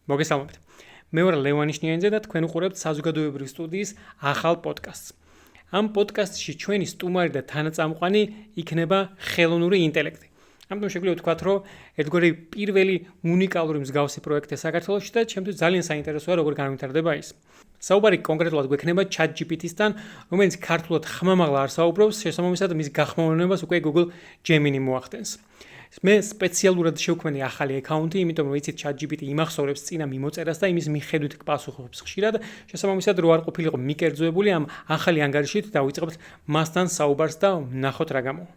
მოგესალმებით. მე ვარ ლევან ნიშნიანიძე და თქვენ უყურებთ საზოგადოებრივი სტუდიის ახალ პოდკასტს. ამ პოდკასტში ჩვენი სტუმარი და თანაწამყვანი იქნება ხელოვნური ინტელექტი. ამიტომ შეგვიძლია ვთქვათ, რომ ერთგვარი პირველი უნიკალური მსგავსი პროექტია საქართველოში და ჩემთვის ძალიან საინტერესოა, როგორ განვითარდება ის. საუბარი კონკრეტულად გვექნება ChatGPT-სთან, რომელიც ქართულად ხმამაღლა არ საუბრობს, შესაბამისად მის გახმოვანებას უკვე Google Gemini მოახდენს. მე სპეციალურად შევქმნი ახალი აკაუნტი, იმიტომ რომ იცით ChatGPT იმახსოვრებს წინა მიმოწერას და იმის მიხედვით პასუხობს ხშირად, შესაბამისად რო არ ყოფილიყო მიკერძოებული ამ ახალი ანგარიშით დავიწყებთ მასთან საუბარს და ვნახოთ რა გამოვა.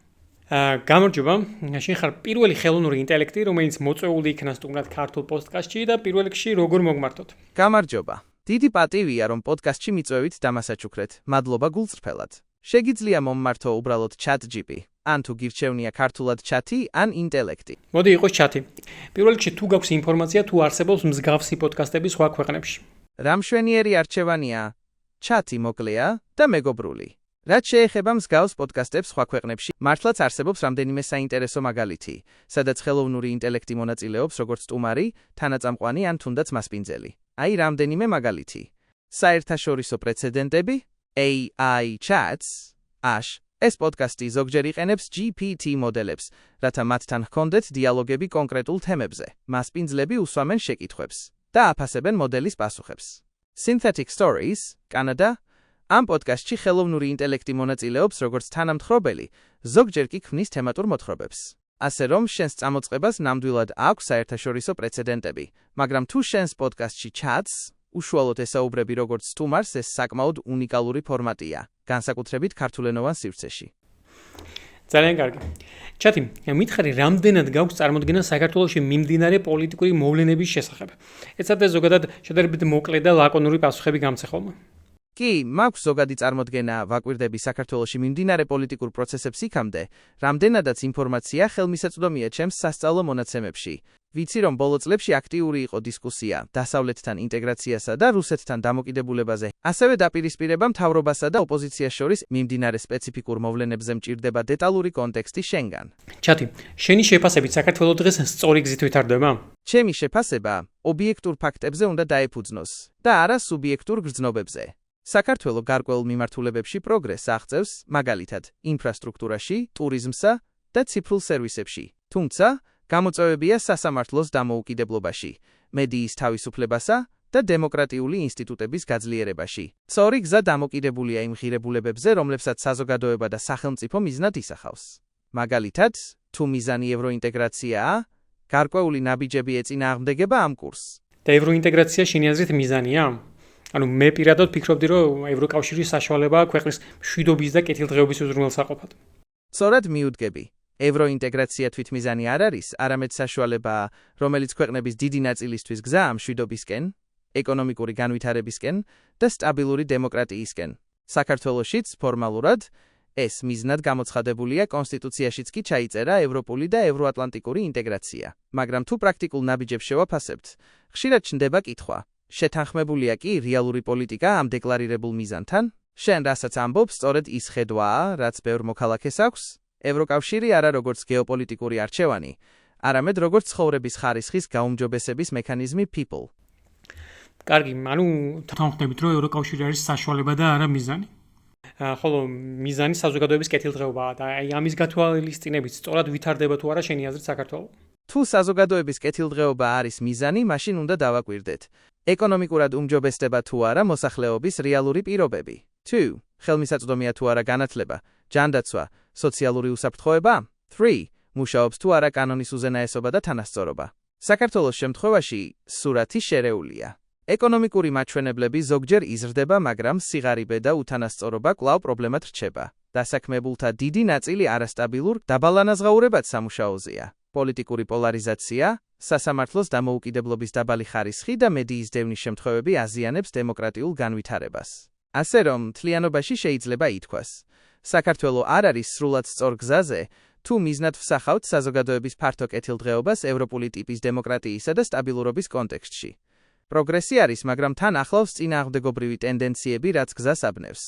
გამარჯობა, შენ ხარ პირველი ხელოვნური ინტელექტი, რომელიც მოწვეული იქნა სტუმრად ქართულ პოდკასტში და პირველ რიგში როგორ მოგმართოთ. გამარჯობა. დიდი პატივია, რომ პოდკასტში მიწვევით დამასაჩუქრეთ. მადლობა გულწრფელად. შეგიძლია მომმართო უბრალოდ ChatGPT. ან თუ გირჩევნია ქართულად ჩათი, ან ინტელექტი. მოდი იყოს ჩათი. პირველ რიგში თუ გაქვს ინფორმაცია თუ არსებობს მსგავსი პოდკასტები სხვა ქვეყნებში. რა მშვენიერი არჩევანია. ჩათი მოკლეა და მეგობრული. რაც შეეხება მსგავს პოდკასტებს სხვა ქვეყნებში, მართლაც არსებობს რამდენიმე საინტერესო მაგალითი, სადაც ხელოვნური ინტელექტი მონაწილეობს როგორც სტუმარი, თანაწამყვანი ან თუნდაც მასპინძელი. აი რამდენიმე მაგალითი. საერთაშორისო პრეცედენტები, AI chats, ეს პოდკასტი ზოგჯერ იყენებს GPT მოდელებს, რათა მათთან ჰქონდეთ დიალოგები კონკრეტულ თემებზე. მასპინძლები უსვამენ შეკითხვებს და აფასებენ მოდელის პასუხებს. Synthetic Stories, კანადა. ამ პოდკასტში ხელოვნური ინტელექტი მონაწილეობს როგორც თანამთხრობელი, ზოგჯერ კი ქმნის თემატურ მოთხრობებს. ასე რომ შენს წამოწყებას ნამდვილად აქვს საერთაშორისო პრეცედენტები, მაგრამ თუ შენს პოდკასტში chats, უშუალოდ ესაუბრები როგორც სტუმარს, ეს საკმაოდ უნიკალური ფორმატია, განსაკუთრებით ქართულენოვან სივრცეში. ძალიან კარგი. ჩათი, მითხარი, რამდენად გაქვს წარმოდგენა საქართველოში მიმდინარე პოლიტიკური მოვლენების შესახებ? ეცადე ზოგადად შედარებით მოკლე და ლაკონური პასუხები გამცე ხოლმე. კი, მაქვს ზოგადი წარმოდგენა, ვაკვირდები საქართველოში მიმდინარე პოლიტიკურ პროცესებს იქამდე, რამდენადაც ინფორმაცია ხელმისაწვდომია ჩემს სასწავლო მონაცემებში. ვიცი, რომ ბოლო წლებში აქტიური იყო დისკუსია დასავლეთთან ინტეგრაციასა და რუსეთთან დამოკიდებულებაზე. ასევე დაპირისპირება მთავრობასა და ოპოზიციას შორის მიმდინარე სპეციფიკურ მოვლენებზე მჭირდება დეტალური კონტექსტი შენგან. ჩათი, შენი შეფასებით საქართველო დღეს სწორი გზით ვითარდება? ჩემი შეფასება ობიექტურ ფაქტებზე უნდა დაეფუძნოს და არა სუბიექტურ გრძნობებზე. საქართველო გარკვეულ მიმართულებებში პროგრესს აღწევს, მაგალითად, ინფრასტრუქტურაში, ტურიზმსა და ციფრულ სერვისებში. თუმცა, გამოწვევებია სასამართლოს დამოუკიდებლობაში, მედიის თავისუფლებასა და დემოკრატიული ინსტიტუტების გაძლიერებაში. სწორი გზა დამოკიდებულია იმ ღირებულებებზე, რომლებსაც საზოგადოება და სახელმწიფო მიზნად ისახავს. მაგალითად, თუ მიზანი ევროინტეგრაციაა, გარკვეული ნაბიჯები ეწინააღმდეგება ამ კურსს. და ევროინტეგრაცია შენი აზრით მიზანია? ანუ მე პირადად ფიქრობდი, რომ ევროკავშირის საშუალებაა ქვეყნის მშვიდობის და კეთილდღეობის უზრუნველსაყოფად. სწორად მიუდგები. ევროინტეგრაცია თვითმიზანი არ არის, არამედ საშუალებაა, რომელიც ქვეყნების დიდი ნაწილისთვის გზა ამ მშვიდობისკენ, ეკონომიკური განვითარებისკენ და სტაბილური დემოკრატიისკენ. საქართველოშიც ფორმალურად ეს მიზნად გამოცხადებულია კონსტიტუციაშიც კი ჩაიწერა ევროპული და ევროატლანტიკური ინტეგრაცია. მაგრამ თუ პრაქტიკულ ნაბიჯებს შევაფასებთ, ხშირად ჩნდება კითხვა. შეთანხმებულია კი რეალური პოლიტიკა ამ დეკლარირებულ მიზანთან? შენ რასაც ამბობ, სწორედ ის ხედვაა, რაც ბევრ მოქალაქეს აქვს? ევროკავშირი არა როგორც გეოპოლიტიკური არჩევანი, არამედ როგორც ცხოვრების ხარისხის გაუმჯობესების მექანიზმი people. კარგი, ანუ თანხმდებით, რომ ევროკავშირი არის საშუალება და არა მიზანი. ხოლო მიზანი საზოგადოების კეთილდღეობაა და აი ამის გათვალისწინებით სწორად ვითარდება თუ არა შენი აზრით საქართველო? თუ საზოგადოების კეთილდღეობა არის მიზანი, მაშინ უნდა დავაკვირდეთ. ეკონომიკურად უმჯობესდება თუ არა მოსახლეობის რეალური პირობები. 2. ხელმისაწვდომია თუ არა განათლება, ჯანდაცვა, სოციალური უსაფრთხოება. 3. მუშაობს თუ არა კანონის უზენაესობა და თანასწორობა. საქართველოს შემთხვევაში სურათი შერეულია. ეკონომიკური მაჩვენებლები ზოგჯერ იზრდება, მაგრამ სიღარიბე და უთანასწორობა კვლავ პრობლემად რჩება. დასაქმებულთა დიდი ნაწილი არასტაბილურ დაბალანაზღაურებად სამუშაოზეა. პოლიტიკური პოლარიზაცია, სასამართლოს დამოუკიდებლობის დაბალი ხარისხი და მედიის დევნის შემთხვევები აზიანებს დემოკრატიულ განვითარებას. ასე რომ, მთლიანობაში შეიძლება ითქვას, საქართველო არ არის სრულად სწორ გზაზე, თუ მიზნად ვსახავთ საზოგადოების ფართო კეთილდღეობას ევროპული ტიპის დემოკრატიისა და სტაბილურობის კონტექსტში. პროგრესი არის, მაგრამ თან ახლავს წინააღმდეგობრივი ტენდენციები, რაც გზას აბნევს.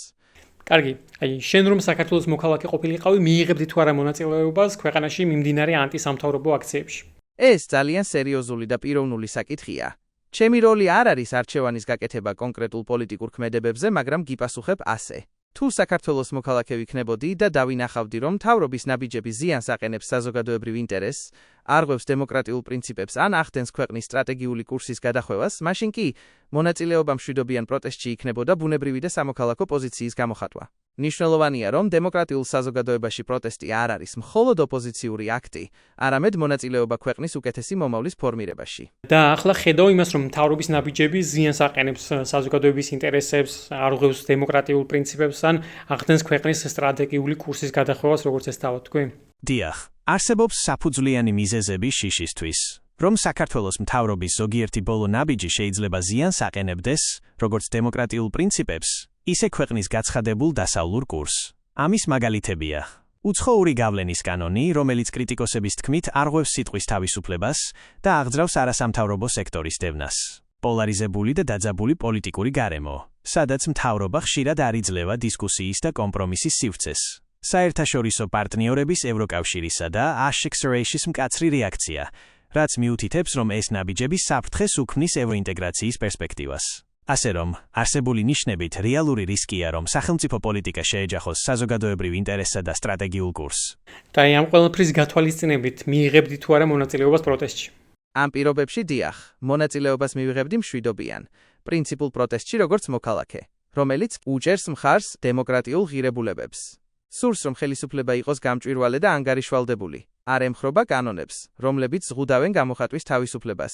კარგი, აი შენ რომ საქართველოს მოქალაქე ყოფილიყავი, მიიღებდი თუ არა მონაწილეობას ქვეყანაში მიმდინარე ანტისამთავრობო აქციებში? ეს ძალიან სერიოზული და პიროვნული საკითხია. ჩემი როლი არ არის არჩევანის გაკეთება კონკრეტულ პოლიტიკურ ქმედებებზე, მაგრამ გიპასუხებ ასე. თუ საქართველოს მოქალაქე ვიქნებოდი და დავინახავდი, რომ მთავრობის ნაბიჯები ზიანს აყენებს საზოგადოებრივ ინტერესს, არღვევს დემოკრატიულ პრინციპებს ან ახდენს ქვეყნის სტრატეგიული კურსის გადახვევას, მაშინ კი მონაწილეობა მშვიდობიან პროტესტში იქნებოდა ბუნებრივი და სამოქალაქო პოზიციის გამოხატვა. ნიშნულოვანია, რომ დემოკრატიულ საზოგადოებაში პროტესტი არ არის მხოლოდ ოპოზიციური აქტი, არამედ მონაწილეობა ქვეყნის უკეთესი მომავლის ფორმირებაში. და ახლა ხედავ იმას, რომ მთავრობის ნაბიჯები ზიანს აყენებს საზოგადოების ინტერესებს, არღვევს დემოკრატიულ პრინციპებს ან ახდენს ქვეყნის სტრატეგიული კურსის გადახვევას, როგორც ეს დავთქვი. დიახ, არსებობს საფუძვლიანი მიზეზები შიშისთვის, რომ საქართველოს მთავრობის ზოგიერთი ბოლო ნაბიჯი შეიძლება ზიანს აყენებდეს, როგორც დემოკრატიულ პრინციპებს, ისე ქვეყნის გაცხადებულ დასავლურ კურსს. ამის მაგალითებია: უცხოური გავლენის კანონი, რომელიც კრიტიკოსების თქმით არღვევს სიტყვის თავისუფლებას და აღძრავს არასამთავრობო სექტორის დევნას; პოლარიზებული და დაძაბული პოლიტიკური გარემო, სადაც მთავრობა ხშირად არ იძლევა დისკუსიის და კომპრომისის სივრცეს; საერთაშორისო პარტნიორების ევროკავშირისა და ASEAN-ის მკაცრი რეაქცია, რაც მიუთითებს, რომ ეს ნაბიჯები საფრთხეს უქმნის ევროინტეგრაციის პერსპექტივას. ასე რომ, არსებული ნიშნებით რეალური რისკია, რომ სახელმწიფო პოლიტიკა შეეჯახოს საზოგადოებრივ ინტერესსა და სტრატეგიულ კურსს. და ამ ყველაფრის გათვალისწინებით მიიღებდი თუ არა მონაწილეობას პროტესტში? ამ პირობებში დიახ, მონაწილეობას მივიღებდი მშვიდობიან, პრინციპულ პროტესტში როგორც მოქალაქე, რომელიც უჭერს მხარს დემოკრატიულ ღირებულებებს. სურს, რომ ხელისუფლება იყოს გამჭვირვალე და ანგარიშვალდებული, არ ემხრობა კანონებს, რომლებიც ზღუდავენ გამოხატვის თავისუფლებას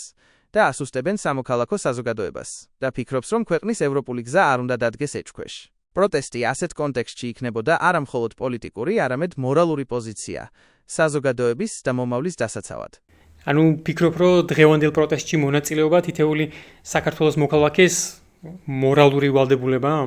და ასუსტებენ სამოქალაქო საზოგადოებას და ფიქრობს, რომ ქვეყნის ევროპული გზა არ უნდა დადგეს ეჭქვეშ. პროტესტი ასეთ კონტექსტში იქნებოდა არა მხოლოდ პოლიტიკური, არამედ მორალური პოზიცია საზოგადოების და მომავლის დასაცავად. ანუ ფიქრობ, რომ დღევანდელ პროტესტში მონაწილეობა თითეული საქართველოს მოქალაქეს მორალური ვალდებულებაა?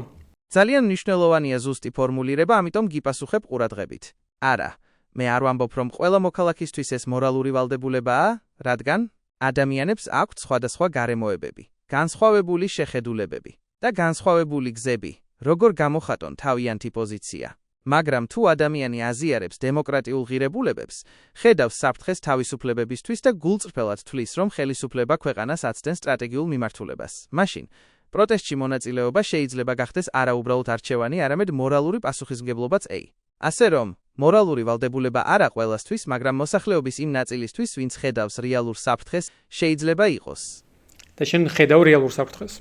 ძალიან მნიშვნელოვანია ზუსტი ფორმულირება, ამიტომ გიპასუხებ ყურადღებით. არა, მე არ ვამბობ, რომ ყველა მოქალაქისთვის ეს მორალური ვალდებულებაა, რადგან ადამიანებს აქვთ სხვადასხვა გარემოებები, განსხვავებული შეხედულებები და განსხვავებული გზები, როგორ გამოხატონ თავიანთი პოზიცია. მაგრამ თუ ადამიანი აზიარებს დემოკრატიულ ღირებულებებს, ხედავს საფრთხეს თავისუფლებებისთვის და გულწრფელად თვლის, რომ ხელისუფლება ქვეყანას აცდენ სტრატეგიულ მიმართულებას, მაშინ პროტესტში მონაწილეობა შეიძლება გახდეს არაუბრალოდ არჩევანი, არამედ მორალური პასუხისმგებლობაც. ასე რომ, მორალური ვალდებულება არა ყველასთვის, მაგრამ მოსახლეობის იმ ნაწილისთვის, ვინც ხედავს რეალურ საფრთხეს, შეიძლება იყოს. და შენ ხედავ რეალურ საფრთხეს?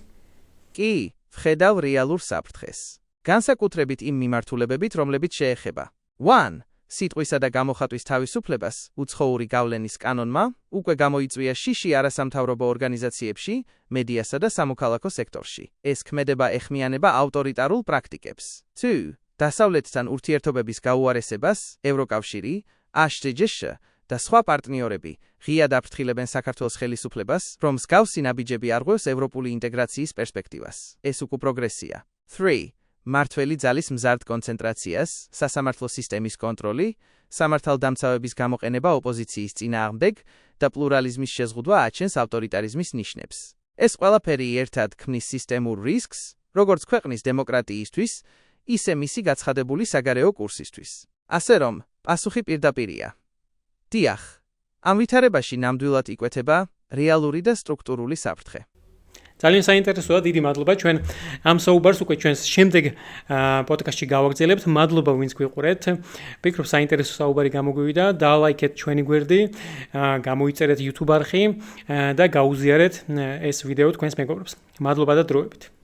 კი, ვხედავ რეალურ საფრთხეს. განსაკუთრებით იმ მიმართულებებით, რომლებიც შეეხება 1. სიტყვისა და გამოხატვის თავისუფლებას, უცხოური გავლენის კანონმა უკვე გამოიწვია შიში არასამთავრობო ორგანიზაციებში, მედიასა და სამოქალაქო სექტორში. ეს ქმედება ეხმიანება ავტორიტარულ პრაქტიკებს. 2. დასავლეთთან ურთიერთობების გაუარესებას, ევროკავშირი, ASEAN და სხვა პარტნიორები ღიად აფრთხილებენ საქართველოს ხელისუფლებას, რომ მსგავსი ნაბიჯები არღვევს ევროპული ინტეგრაციის პერსპექტივას. ეს უკვე პროგრესია. 3. მართველი ძალის მზარდ კონცენტრაციას, სასამართლო სისტემის კონტროლი, სამართალდამცავების გამოყენება ოპოზიციის წინააღმდეგ და პლურალიზმის შეზღუდვა აჩენს ავტორიტარიზმის ნიშნებს. ეს ყველაფერი ერთად ქმნის სისტემურ რისკს, როგორც ქვეყნის დემოკრატიისთვის, ისე მისი გაცხადებული საგარეო კურსისთვის. ასე რომ, პასუხი პირდაპირია. დიახ, ამ ვითარებაში ნამდვილად იკვეთება რეალური და სტრუქტურული საფრთხე. ძალიან საინტერესოა, დიდი მადლობა. ჩვენ ამ საუბარს უკვე ჩვენს შემდეგ პოდკასტში გავაგრძელებთ. მადლობა ვინც გვიყურეთ. ვფიქრობ საინტერესო საუბარი გამოგვივიდა. დალაიქეთ ჩვენი გვერდი, გამოიწერეთ YouTube არხი და გაუზიარეთ ეს ვიდეო თქვენს მეგობრებს. მადლობა და დროებით.